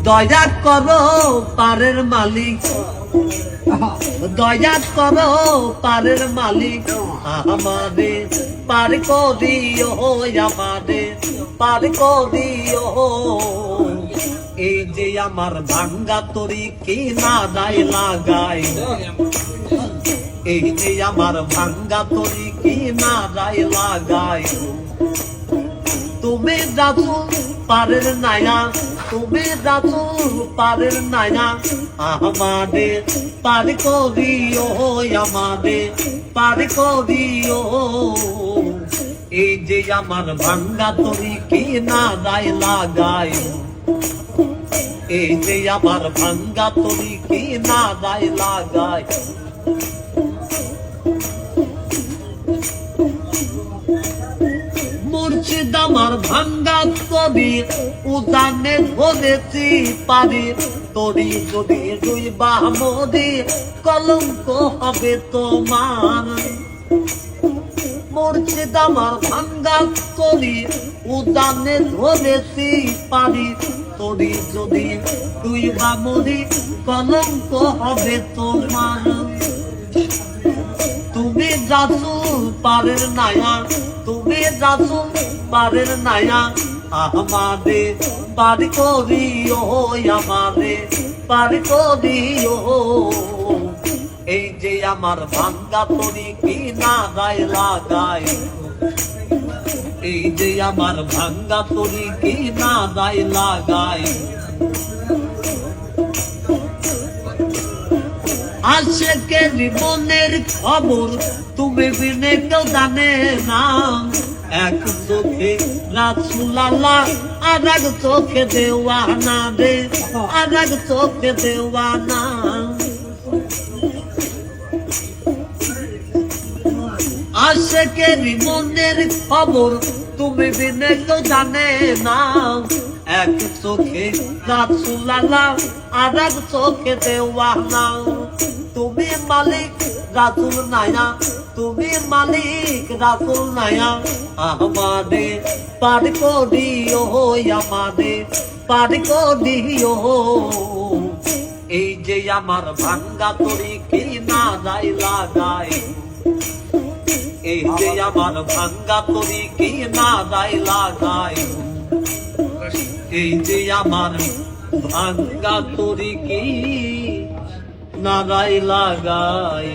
দয়া করো পারের মালিক, দয়া করো পারের মালিক, আমাদের পার করিও, আমাদের পার করিও। এই যে আমার ভাঙ্গা তরি কি না দায় লাগাই, এই যে আমার ভাঙ্গা তরি কি না দায় লাগাই। তুমি রাসূল পারের নায়া, তুমি রাসূল পারের নায়া, আমাদের পার করিও, আমাদের পার করিও। এই যে আমার ভাঙ্গা তরি কি না দায় লাগাই, এই যে আমার ভাঙ্গা তরি কি না দায় লাগাই। মুর্শিদ আমার ভাঙ্গা তরি উদানে ধরেছি পারি, তরি যদি দুই বামরি কলঙ্ক হবে তোমার। মুর্শিদ আমার ভাঙ্গা তরি উদানে ধরেছি পারি, তরি যদি দুই বামরি কলঙ্ক হবে তোমার। তুমি রাসূল পারের নায়া, তুমি রাসূল পারের নায়া, আমাদের পার করিও, আমাদের পার করিও। এই যে আমার ভাঙ্গা তরি কি না দায় লাগাই, এই যে আমার ভাঙ্গা তরি কি না দায় লাগাই। আশেকে জীবনের খবর তুমি বিনে কেউ জানে না, এক চোখে রাসূল আল্লাহ আর এক চোখে দেওয়ানা রে, আর এক চোখে দেওয়ানা। আশেকে জীবনের খবর তুমি বিনে কেউ জানে না, এক চোখে রাসূল আল্লাহ আর এক চোখে দেওয়ানা। তুমি মালিক রাসূল নায়া, তুমি মালিক রাসূল নায়া, আমাদের পার করিও, আমাদের পার করিও। এই যে আমার ভাঙ্গা তরি কি না দায় লাগাই, এই যে আমার ভাঙ্গা তরি কি না দায় লাগাই। এই যে আমার ভাঙ্গা তরি কি না দায় লাগাই।